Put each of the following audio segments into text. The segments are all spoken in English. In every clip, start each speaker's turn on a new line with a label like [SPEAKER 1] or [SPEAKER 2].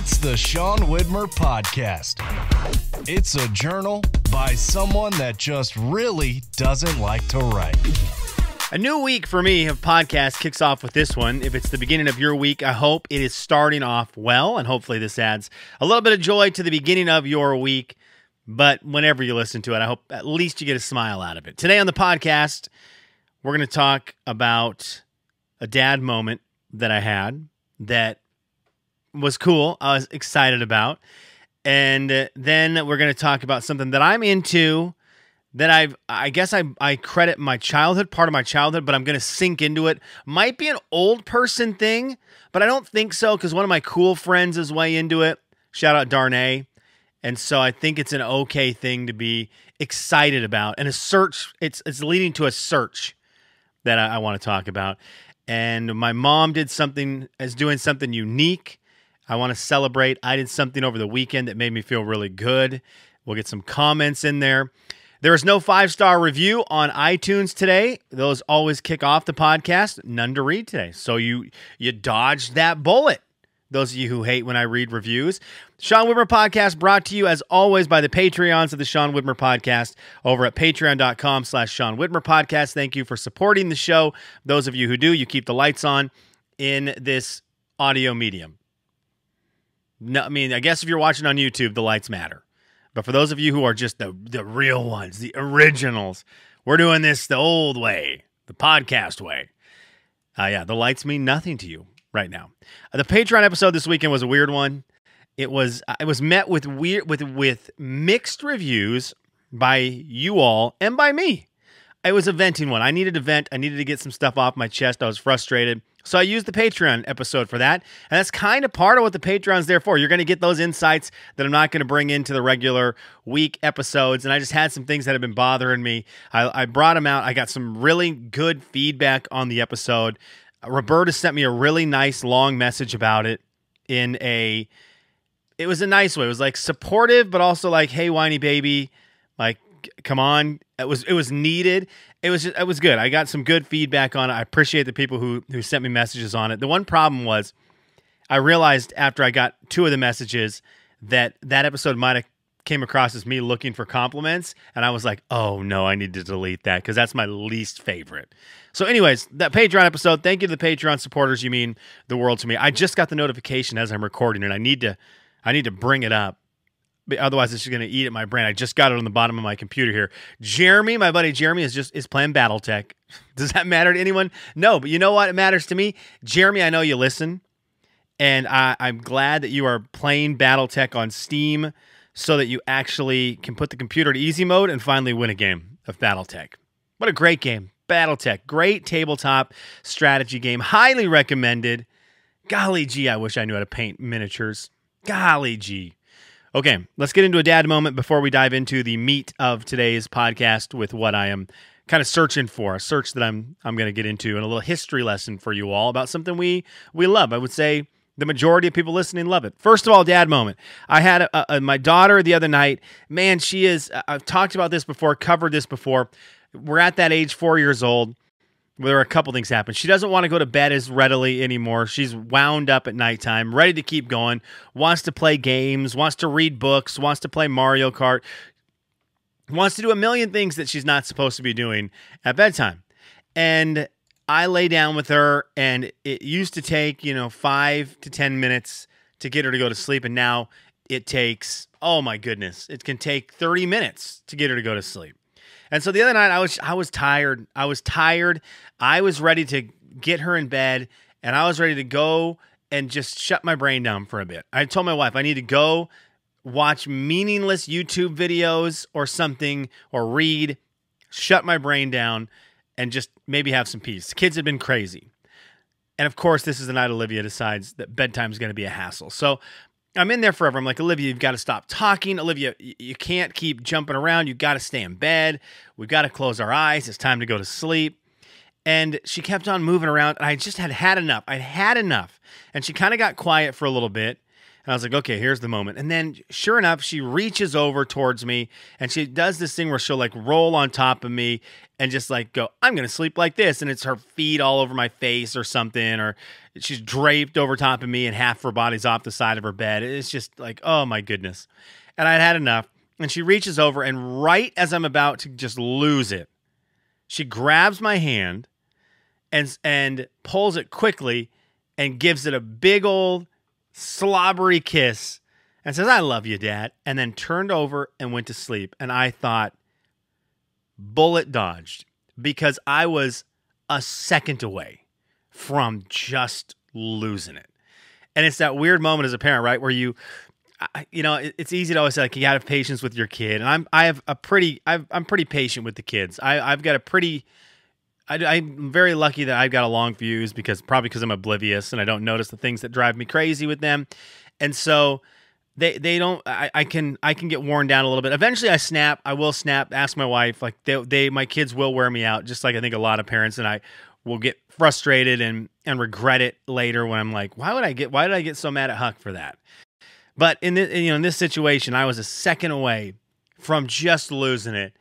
[SPEAKER 1] It's the Sean Widmer Podcast. It's a journal by someone that just really doesn't like to write.
[SPEAKER 2] A new week for me of podcasts kicks off with this one. If it's the beginning of your week, I hope it is starting off well, and hopefully this adds a little bit of joy to the beginning of your week. But whenever you listen to it, I hope at least you get a smile out of it. Today on the podcast, we're going to talk about a dad moment that I had that was cool. I was excited about. And then we're going to talk about something that I'm into that I guess I credit my childhood, part of my childhood, but I'm going to sink into it. Might be an old person thing, but I don't think so because one of my cool friends is way into it. Shout out Darnay. And so I think it's an okay thing to be excited about. And a search, it's leading to a search that I want to talk about. And my mom is doing something unique. I want to celebrate. I did something over the weekend that made me feel really good. We'll get some comments in there. There is no 5-star review on iTunes today. Those always kick off the podcast. None to read today. So you dodged that bullet. Those of you who hate when I read reviews. Sean Widmer Podcast brought to you, as always, by the Patreons of the Sean Widmer Podcast over at patreon.com/Sean Widmer Podcast. Thank you for supporting the show. Those of you who do, you keep the lights on in this audio medium. No, I mean, I guess if you're watching on YouTube, the lights matter. But for those of you who are just the real ones, the originals, we're doing this the old way, the podcast way. The lights mean nothing to you right now. The Patreon episode this weekend was a weird one. It was met with mixed reviews by you all and by me. It was a venting one. I needed to vent. I needed to get some stuff off my chest. I was frustrated. So I used the Patreon episode for that. And that's kind of part of what the Patreon's there for. You're going to get those insights that I'm not going to bring into the regular week episodes. And I just had some things that have been bothering me. I brought them out. I got some really good feedback on the episode. Roberta sent me a really nice long message about it it was a nice way. It was like supportive, but also like, hey, whiny baby, like, come on. It was needed. It was good. I got some good feedback on it. I appreciate the people who sent me messages on it. The one problem was I realized after I got 2 of the messages that episode might have came across as me looking for compliments. And I was like, oh no, I need to delete that because that's my least favorite. So anyways, that Patreon episode, thank you to the Patreon supporters. You mean the world to me. I just got the notification as I'm recording and I need to bring it up. Otherwise, it's just going to eat at my brain. I just got it on the bottom of my computer here. Jeremy, my buddy Jeremy, is playing BattleTech. Does that matter to anyone? No, but you know what? It matters to me. Jeremy, I know you listen, and I'm glad that you are playing BattleTech on Steam so that you actually can put the computer to easy mode and finally win a game of BattleTech. What a great game. BattleTech. Great tabletop strategy game. Highly recommended. Golly gee, I wish I knew how to paint miniatures. Golly gee. Okay, let's get into a dad moment before we dive into the meat of today's podcast with what I am kind of searching for, a search that I'm going to get into, and a little history lesson for you all about something we love. I would say the majority of people listening love it. First of all, dad moment. I had my daughter the other night. Man, she is, I've talked about this before, covered this before. We're at that age, 4 years old. There are a couple things happen. She doesn't want to go to bed as readily anymore. She's wound up at nighttime, ready to keep going, wants to play games, wants to read books, wants to play Mario Kart, wants to do a million things that she's not supposed to be doing at bedtime. And I lay down with her, and it used to take, 5 to 10 minutes to get her to go to sleep, and now it takes, oh my goodness, it can take 30 minutes to get her to go to sleep. And so the other night, I was tired. I was ready to get her in bed, and I was ready to go and just shut my brain down for a bit. I told my wife I need to go watch meaningless YouTube videos or something, or read, shut my brain down, and just maybe have some peace. Kids have been crazy. And of course, this is the night Olivia decides that bedtime is going to be a hassle. So I'm in there forever. I'm like, Olivia, you've got to stop talking. Olivia, you can't keep jumping around. You've got to stay in bed. We've got to close our eyes. It's time to go to sleep. And she kept on moving around, and I just had enough. I'd had enough. And she kind of got quiet for a little bit. And I was like, okay, here's the moment. And then sure enough, she reaches over towards me and she does this thing where she'll like roll on top of me and just like go, I'm going to sleep like this. And it's her feet all over my face or something, or she's draped over top of me and half her body's off the side of her bed. It's just like, oh my goodness. And I'd had enough. And she reaches over and right as I'm about to just lose it, she grabs my hand and pulls it quickly and gives it a big old slobbery kiss and says, I love you, Dad, and then turned over and went to sleep. And I thought, bullet dodged, because I was a second away from just losing it. And it's that weird moment as a parent, right, where it's easy to always say, like, you gotta have patience with your kid. And I'm pretty patient with the kids. I'm very lucky that I've got a long fuse, probably because I'm oblivious and I don't notice the things that drive me crazy with them. And so they don't, I can get worn down a little bit. Eventually I will snap, ask my wife, like my kids will wear me out. Just like I think a lot of parents, and I will get frustrated and regret it later when I'm like, why did I get so mad at Huck for that? But in this situation, I was a second away from just losing it.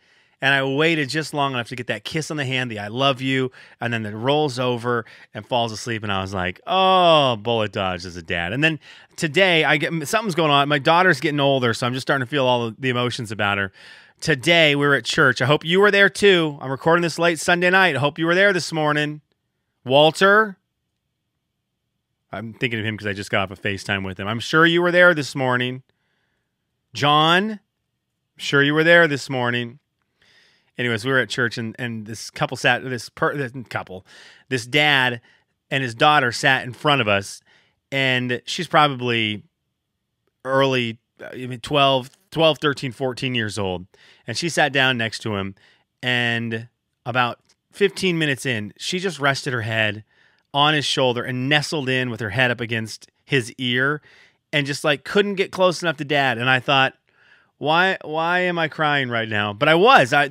[SPEAKER 2] And I waited just long enough to get that kiss on the hand, the I love you, and then it rolls over and falls asleep. And I was like, oh, bullet dodge as a dad. And then today, something's going on. My daughter's getting older, so I'm just starting to feel all the emotions about her. Today, we were at church. I hope you were there too. I'm recording this late Sunday night. I hope you were there this morning. Walter? I'm thinking of him because I just got off a FaceTime with him. I'm sure you were there this morning. John? I'm sure you were there this morning. Anyways, we were at church and this couple this dad and his daughter sat in front of us, and she's probably early, 12, 13, 14 years old. And she sat down next to him, and about 15 minutes in, she just rested her head on his shoulder and nestled in with her head up against his ear and just like couldn't get close enough to Dad. And I thought, Why am I crying right now? But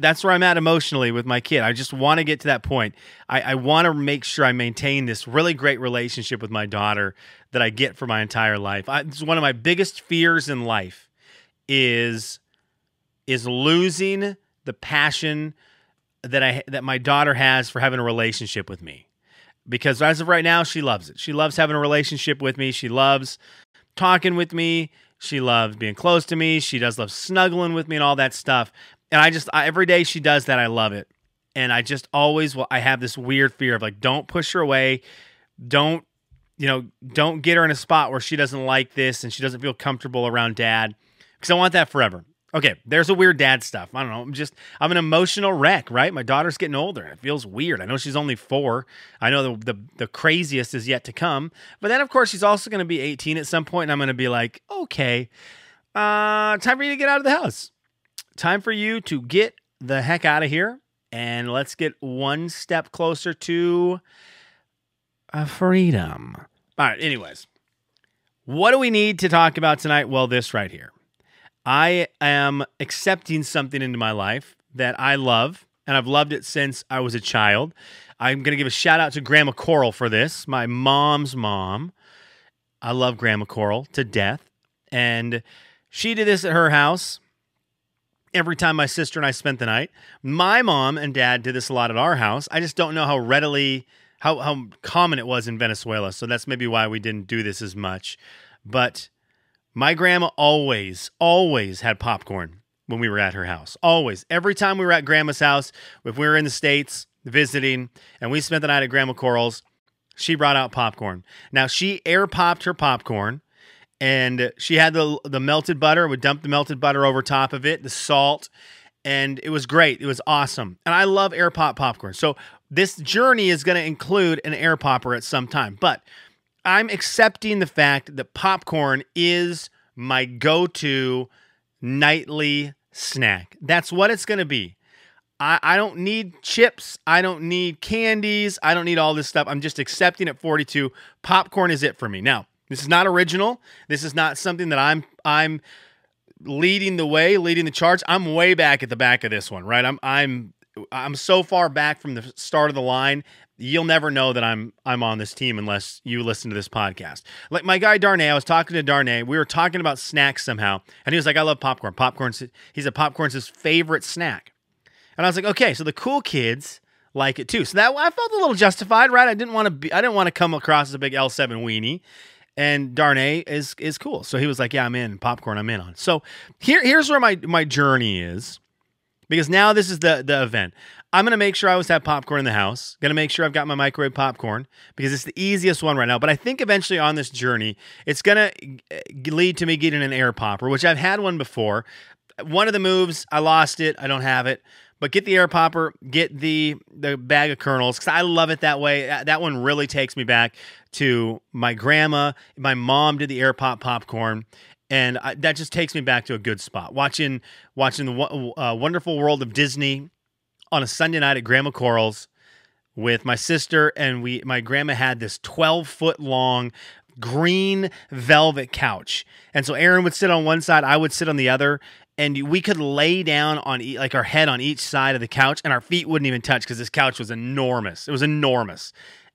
[SPEAKER 2] that's where I'm at emotionally with my kid. I just want to get to that point. I want to make sure I maintain this really great relationship with my daughter that I get for my entire life. It's one of my biggest fears in life is losing the passion that my daughter has for having a relationship with me. Because as of right now, she loves it. She loves having a relationship with me. She loves talking with me. She loves being close to me. She does love snuggling with me and all that stuff. And every day she does that, I love it. And I just I have this weird fear of like, don't push her away. Don't get her in a spot where she doesn't like this and she doesn't feel comfortable around Dad, because I want that forever. Okay, there's a weird dad stuff. I don't know. I'm an emotional wreck, right? My daughter's getting older. It feels weird. I know she's only 4. I know the craziest is yet to come. But then, of course, she's also going to be 18 at some point, and I'm going to be like, okay, time for you to get out of the house. Time for you to get the heck out of here, and let's get one step closer to freedom. All right, anyways. What do we need to talk about tonight? Well, this right here. I am accepting something into my life that I love, and I've loved it since I was a child. I'm going to give a shout out to Grandma Coral for this, my mom's mom. I love Grandma Coral to death, and she did this at her house every time my sister and I spent the night. My mom and dad did this a lot at our house. I just don't know how common it was in Venezuela, so that's maybe why we didn't do this as much. But my grandma always had popcorn when we were at her house. Always. Every time we were at Grandma's house, if we were in the States visiting and we spent the night at Grandma Coral's, she brought out popcorn. Now, she air popped her popcorn, and she had the melted butter, would dump the melted butter over top of it, the salt, and it was great. It was awesome. And I love air pop popcorn. So this journey is going to include an air popper at some time. But I'm accepting the fact that popcorn is my go-to nightly snack. That's what it's going to be. I don't need chips. I don't need candies. I don't need all this stuff. I'm just accepting at 42. Popcorn is it for me. Now, this is not original. This is not something that I'm leading the way, leading the charge. I'm way back at the back of this one, right? I'm I'm so far back from the start of the line. You'll never know that I'm on this team unless you listen to this podcast. Like my guy Darnay, I was talking to Darnay. We were talking about snacks somehow, and he was like, "I love popcorn. He said popcorn's his favorite snack." And I was like, "Okay, so the cool kids like it too." So that I felt a little justified, right? I didn't want to come across as a big L7 weenie. And Darnay is cool, so he was like, "Yeah, I'm in popcorn. I'm in on." So here's where my journey is, because now this is the event. I'm going to make sure I always have popcorn in the house. Going to make sure I've got my microwave popcorn because it's the easiest one right now. But I think eventually on this journey, it's going to lead to me getting an air popper, which I've had one before. One of the moves, I lost it. I don't have it. But get the air popper, get the bag of kernels, because I love it that way. That one really takes me back to my grandma. My mom did the air popcorn. And that just takes me back to a good spot. Watching the Wonderful World of Disney on a Sunday night at Grandma Coral's with my sister, and my grandma had this 12-foot long green velvet couch. And so Erin would sit on one side, I would sit on the other, and we could lay down on like our head on each side of the couch, and our feet wouldn't even touch because this couch was enormous. It was enormous.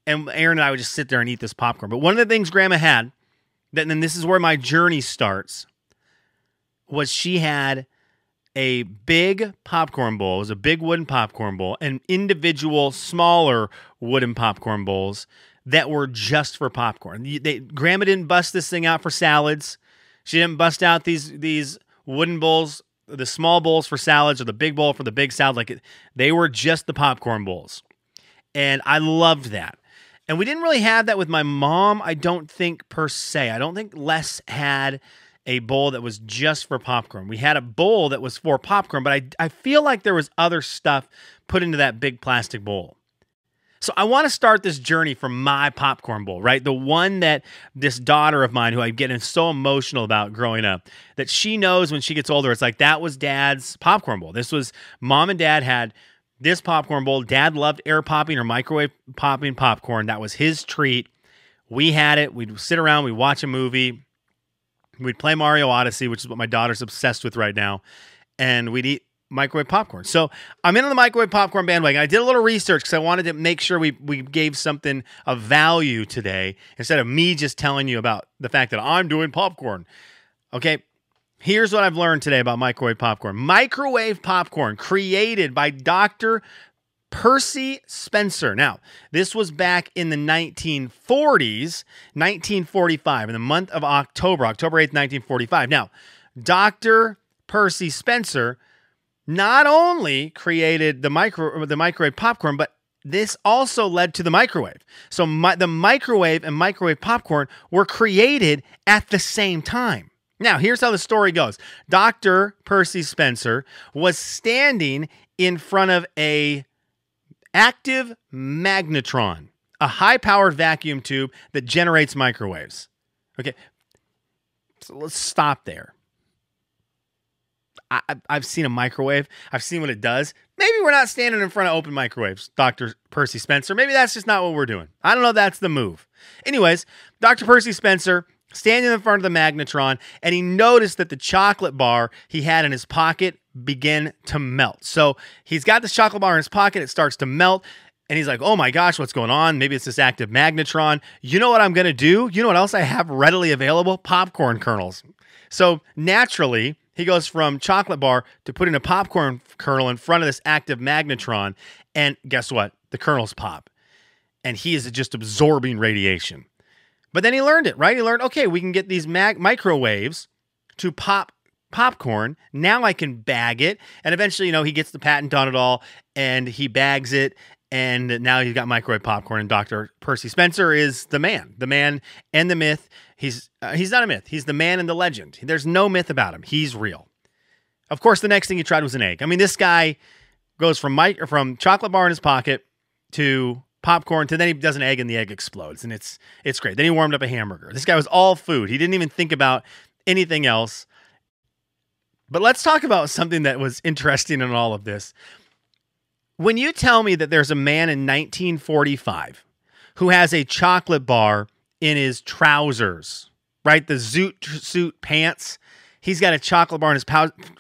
[SPEAKER 2] And Erin and I would just sit there and eat this popcorn. But one of the things Grandma had, and this is where my journey starts, was she had a big popcorn bowl. It was a big wooden popcorn bowl, and individual smaller wooden popcorn bowls that were just for popcorn. Grandma didn't bust this thing out for salads. She didn't bust out these wooden bowls, the small bowls for salads or the big bowl for the big salad. They were just the popcorn bowls. And I loved that. And we didn't really have that with my mom, I don't think, per se. I don't think Les had a bowl that was just for popcorn. We had a bowl that was for popcorn, but I feel like there was other stuff put into that big plastic bowl. So I want to start this journey from my popcorn bowl, right? The one that this daughter of mine, who I get so emotional about growing up, that she knows when she gets older, it's like, that was Dad's popcorn bowl. This was, Mom and Dad had this popcorn bowl. Dad loved air popping or microwave popping popcorn. That was his treat. We had it. We'd sit around, we'd watch a movie. We'd play Mario Odyssey, which is what my daughter's obsessed with right now, and we'd eat microwave popcorn. So I'm in on the microwave popcorn bandwagon. I did a little research because I wanted to make sure we gave something of value today instead of me just telling you about the fact that I'm doing popcorn. Okay, here's what I've learned today about microwave popcorn. Microwave popcorn created by Dr. Percy Spencer. Now, this was back in the 1940s, 1945, in the month of October 8th, 1945. Now, Dr. Percy Spencer not only created the microwave popcorn, but this also led to the microwave. So the microwave and microwave popcorn were created at the same time. Now, here's how the story goes. Dr. Percy Spencer was standing in front of a active magnetron, a high-powered vacuum tube that generates microwaves. Okay, so let's stop there. I've seen a microwave. I've seen what it does. Maybe we're not standing in front of open microwaves, Dr. Percy Spencer. Maybe that's just not what we're doing. I don't know if that's the move. Anyways, Dr. Percy Spencer standing in front of the magnetron, and he noticed that the chocolate bar he had in his pocket began to melt. So he's got this chocolate bar in his pocket. It starts to melt, and he's like, oh my gosh, what's going on? Maybe it's this active magnetron. You know what I'm going to do? You know what else I have readily available? Popcorn kernels. So naturally, he goes from chocolate bar to putting a popcorn kernel in front of this active magnetron, and guess what? The kernels pop, and he is just absorbing radiation. But then he learned it, right? He learned, okay, we can get these microwaves to pop popcorn. Now I can bag it. And eventually, he gets the patent on it all, and he bags it, and now he's got microwave popcorn, and Dr. Percy Spencer is the man and the myth. He's not a myth. He's the man and the legend. There's no myth about him. He's real. Of course, the next thing he tried was an egg. I mean, this guy goes from chocolate bar in his pocket to popcorn to then he does an egg and the egg explodes, and it's great. Then he warmed up a hamburger. This guy was all food. He didn't even think about anything else. But let's talk about something that was interesting in all of this. When you tell me that there's a man in 1945 who has a chocolate bar in his trousers, right? The zoot suit pants. he's got a chocolate bar in his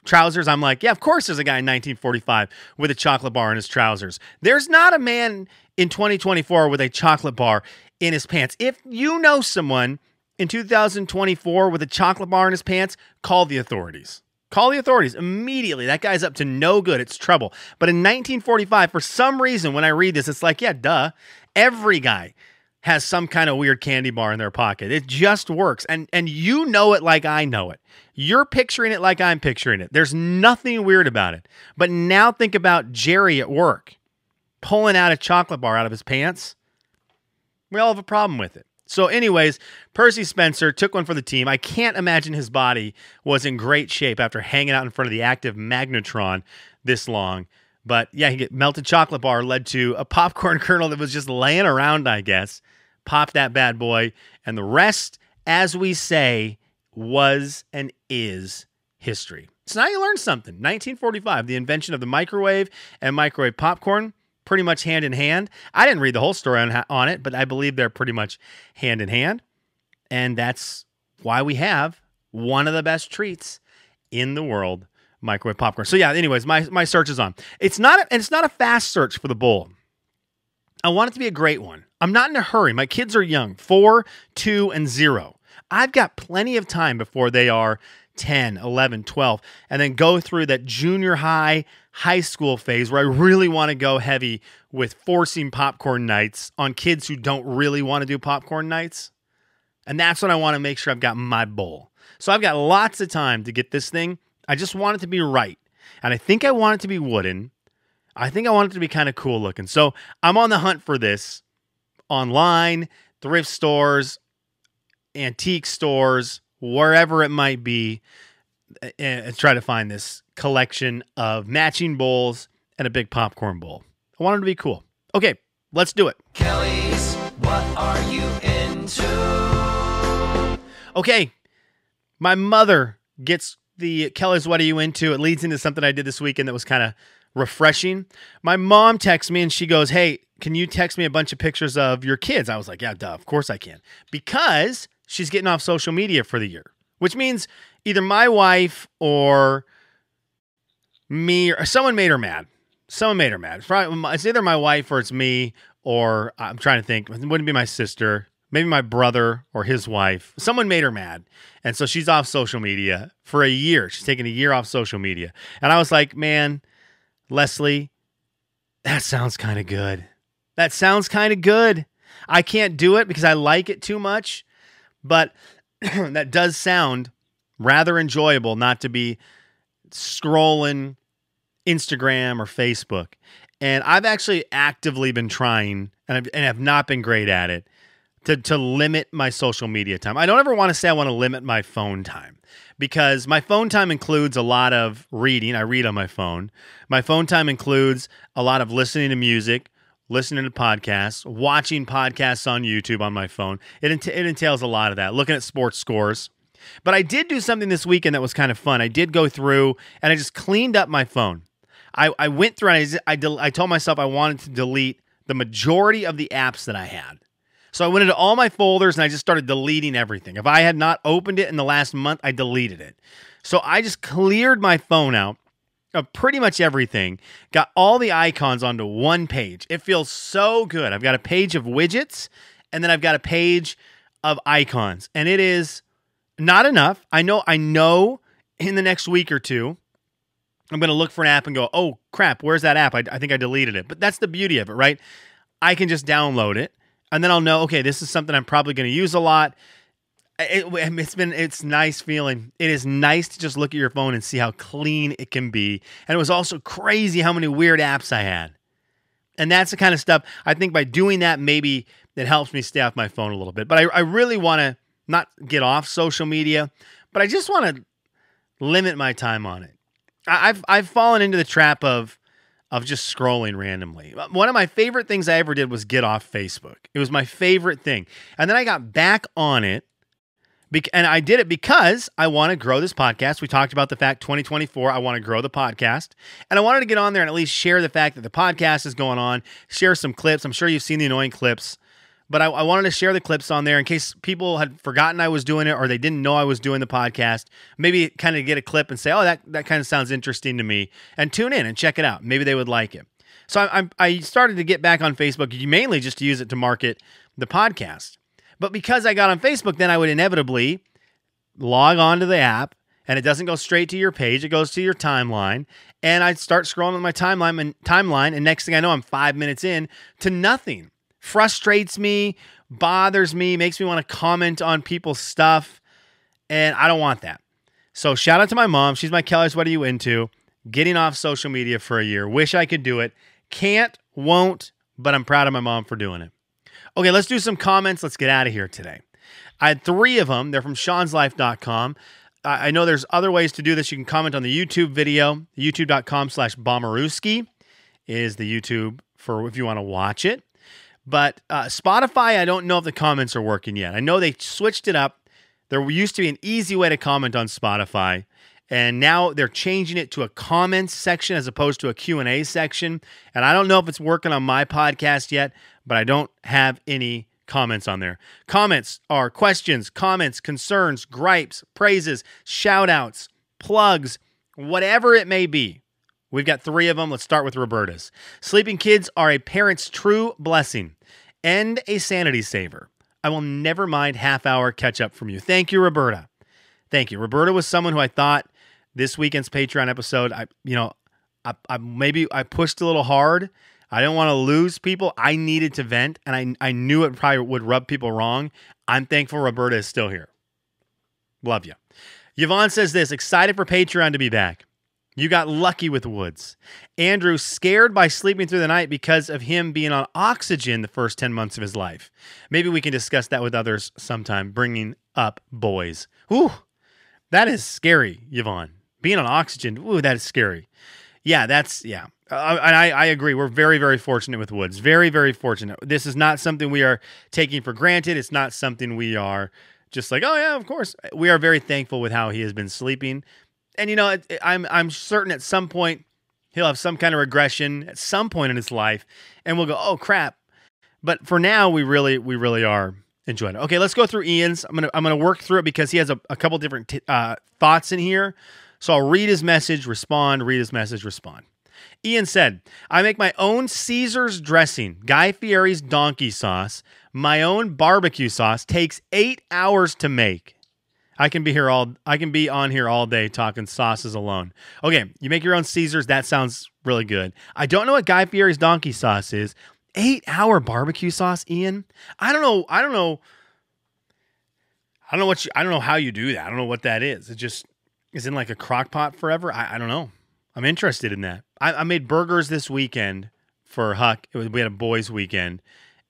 [SPEAKER 2] trousers. I'm like, yeah, of course there's a guy in 1945 with a chocolate bar in his trousers. There's not a man in 2024 with a chocolate bar in his pants. If you know someone in 2024 with a chocolate bar in his pants, call the authorities. Call the authorities immediately. That guy's up to no good. It's trouble. But in 1945, for some reason, when I read this, it's like, yeah, duh. Every guy has some kind of weird candy bar in their pocket. It just works. And you know it like I know it. You're picturing it like I'm picturing it. There's nothing weird about it. But now think about Jerry at work pulling out a chocolate bar out of his pants. We all have a problem with it. So anyways, Percy Spencer took one for the team. I can't imagine his body was in great shape after hanging out in front of the active magnetron this long. But yeah, he get melted chocolate bar led to a popcorn kernel that was just laying around, I guess. Pop that bad boy. And the rest, as we say, was and is history. So now you learned something. 1945, the invention of the microwave and microwave popcorn, pretty much hand in hand. I didn't read the whole story on it, but I believe they're pretty much hand in hand. And that's why we have one of the best treats in the world, microwave popcorn. So yeah, anyways, my search is on. It's not a fast search for the bowl. I want it to be a great one. I'm not in a hurry. My kids are young, 4, 2, and 0. I've got plenty of time before they are 10, 11, 12, and then go through that junior high school phase where I really want to go heavy with forcing popcorn nights on kids who don't really want to do popcorn nights. And that's when I want to make sure I've got my bowl. So I've got lots of time to get this thing. I just want it to be right. And I think I want it to be wooden. I think I want it to be kind of cool looking. So I'm on the hunt for this online, thrift stores, antique stores, wherever it might be, and try to find this collection of matching bowls and a big popcorn bowl. I want it to be cool. Okay, let's do it.
[SPEAKER 3] Kelly's, what are you into?
[SPEAKER 2] Okay, my mother gets the Kelly's, what are you into? It leads into something I did this weekend that was kind of refreshing. My mom texts me and she goes, hey, can you text me a bunch of pictures of your kids? I was like, yeah, duh, of course I can. Because she's getting off social media for the year, which means either my wife or me or someone made her mad. Someone made her mad. It's either my wife or it's me, or I'm trying to think. It wouldn't be my sister, maybe my brother or his wife. Someone made her mad. And so she's off social media for a year. She's taking a year off social media. And I was like, man, Leslie, that sounds kind of good. That sounds kind of good. I can't do it because I like it too much, but that does sound rather enjoyable not to be scrolling Instagram or Facebook. And I've actually actively been trying, and have not been great at it, to limit my social media time. I don't ever want to say I want to limit my phone time, because my phone time includes a lot of reading. I read on my phone. My phone time includes a lot of listening to music, listening to podcasts, watching podcasts on YouTube on my phone. It entails a lot of that, looking at sports scores. But I did do something this weekend that was kind of fun. I did go through and I just cleaned up my phone. I went through and I told myself I wanted to delete the majority of the apps that I had. So I went into all my folders and I just started deleting everything. If I had not opened it in the last month, I deleted it. So I just cleared my phone out of pretty much everything, got all the icons onto one page. It feels so good. I've got a page of widgets, and then I've got a page of icons, and it is not enough. I know in the next week or two, I'm going to look for an app and go, oh, crap, where's that app? I think I deleted it. But that's the beauty of it, right? I can just download it, and then I'll know, okay, this is something I'm probably going to use a lot. It's nice feeling. It is nice to just look at your phone and see how clean it can be. And it was also crazy how many weird apps I had. And that's the kind of stuff, I think by doing that, maybe it helps me stay off my phone a little bit. But I really want to not get off social media, but I just want to limit my time on it. I've fallen into the trap of just scrolling randomly. One of my favorite things I ever did was get off Facebook. It was my favorite thing. And then I got back on it. And I did it because I want to grow this podcast. We talked about the fact 2024, I want to grow the podcast. And I wanted to get on there and at least share the fact that the podcast is going on, share some clips. I'm sure you've seen the annoying clips But I wanted to share the clips on there in case people had forgotten I was doing it or they didn't know I was doing the podcast. Maybe kind of get a clip and say, oh, that kind of sounds interesting to me, and tune in and check it out. Maybe they would like it. So I started to get back on Facebook, mainly just to use it to market the podcast. But because I got on Facebook, then I would inevitably log on to the app, and it doesn't go straight to your page. It goes to your timeline, and I'd start scrolling on my timeline, and next thing I know, I'm 5 minutes in to nothing. Frustrates me, bothers me, makes me want to comment on people's stuff, and I don't want that. So shout out to my mom. She's my Kelly's What Are You Into? Getting off social media for a year. Wish I could do it. Can't, won't, but I'm proud of my mom for doing it. Okay, let's do some comments. Let's get out of here today. I had 3 of them. They're from seanslife.com. I know there's other ways to do this. You can comment on the YouTube video. youtube.com/Bomarewski is the YouTube for if you want to watch it. But Spotify, I don't know if the comments are working yet. I know they switched it up. There used to be an easy way to comment on Spotify, and now they're changing it to a comments section as opposed to a Q&A section. And I don't know if it's working on my podcast yet, but I don't have any comments on there. Comments are questions, comments, concerns, gripes, praises, shout-outs, plugs, whatever it may be. We've got 3 of them. Let's start with Roberta's. Sleeping kids are a parent's true blessing and a sanity saver. I will never mind half-hour catch-up from you. Thank you, Roberta. Thank you. Roberta was someone who I thought this weekend's Patreon episode, I pushed a little hard. I didn't want to lose people. I needed to vent, and I knew it probably would rub people wrong. I'm thankful Roberta is still here. Love you. Yvonne says this, excited for Patreon to be back. You got lucky with Woods. Andrew, scared by sleeping through the night because of him being on oxygen the first 10 months of his life. Maybe we can discuss that with others sometime, bringing up boys. Ooh, that is scary, Yvonne. Being on oxygen, ooh, that is scary. Yeah, and I agree. We're very, very fortunate with Woods. Very, very fortunate. This is not something we are taking for granted. It's not something we are just like, oh, yeah, of course. We are very thankful with how he has been sleeping. And, I'm certain at some point he'll have some kind of regression at some point in his life, and we'll go, oh, crap. But for now, we really are enjoying it. Okay, let's go through Ian's. I'm gonna work through it because he has a couple different thoughts in here. So I'll read his message, respond, read his message, respond. Ian said, I make my own Caesar's dressing, Guy Fieri's donkey sauce, my own barbecue sauce, takes 8 hours to make. I can be on here all day talking sauces alone. Okay, you make your own Caesars. That sounds really good. I don't know what Guy Fieri's donkey sauce is. 8-hour barbecue sauce, Ian? I don't know how you do that. I don't know what that is. It just is in like a crock pot forever. I don't know. I'm interested in that. I made burgers this weekend for Huck. We had a boys' weekend.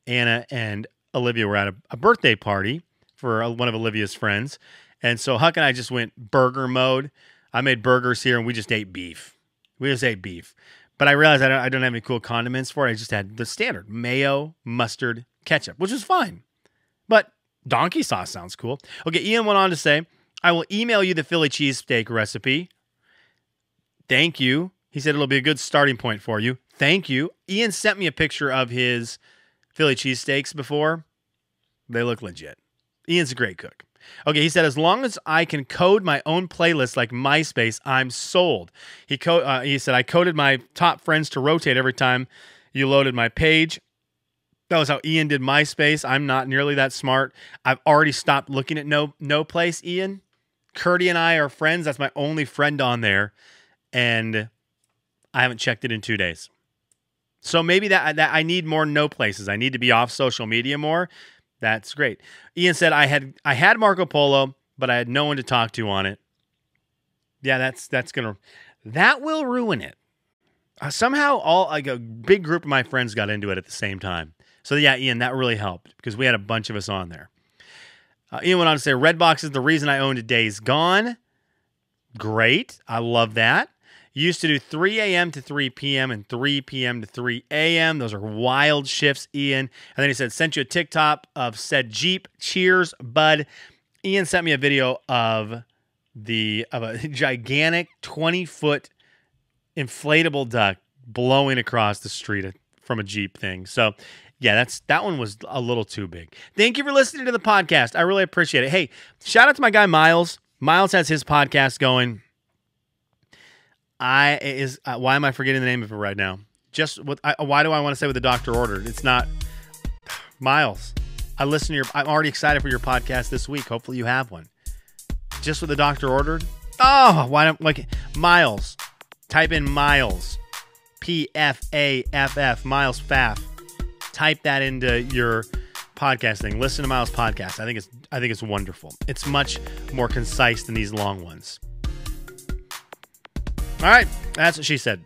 [SPEAKER 2] Anna and Olivia were at a birthday party for one of Olivia's friends. And so Huck and I just went burger mode. I made burgers here, and we just ate beef. But I realized I don't have any cool condiments for it. I just had the standard mayo, mustard, ketchup, which was fine. But donkey sauce sounds cool. Okay, Ian went on to say, I will email you the Philly cheesesteak recipe. Thank you. He said it'll be a good starting point for you. Thank you. Ian sent me a picture of his Philly cheesesteaks before. They look legit. Ian's a great cook. Okay, he said, as long as I can code my own playlist like MySpace, I'm sold. He said, I coded my top friends to rotate every time you loaded my page. That was how Ian did MySpace. I'm not nearly that smart. I've already stopped looking at No Place, Ian. Curdy and I are friends. That's my only friend on there. And I haven't checked it in 2 days. So maybe that I need more No Places. I need to be off social media more. That's great. Ian said, I had Marco Polo, but I had no one to talk to on it. Yeah, that will ruin it. Somehow a big group of my friends got into it at the same time. So yeah, Ian, that really helped because we had a bunch of us on there. Ian went on to say, Redbox is the reason I owned Days Gone. Great. I love that. Used to do 3 a.m. to 3 p.m. and 3 p.m. to 3 a.m. Those are wild shifts, Ian. And then he said, sent you a TikTok of said Jeep. Cheers, bud. Ian sent me a video of a gigantic 20-foot inflatable duck blowing across the street from a Jeep thing. So Yeah, that one was a little too big. Thank you for listening to the podcast. I really appreciate it. Hey, shout out to my guy Miles. Miles has his podcast going. Why am I forgetting the name of it right now? Why do I want to say what the doctor ordered? It's not Miles. I'm already excited for your podcast this week. Hopefully you have one. Just what the doctor ordered. Oh, why don't Miles? Type in Miles, PFAFF, Miles Faff. Type that into your podcast thing. Listen to Miles' podcast. I think it's wonderful. It's much more concise than these long ones. All right, that's what she said.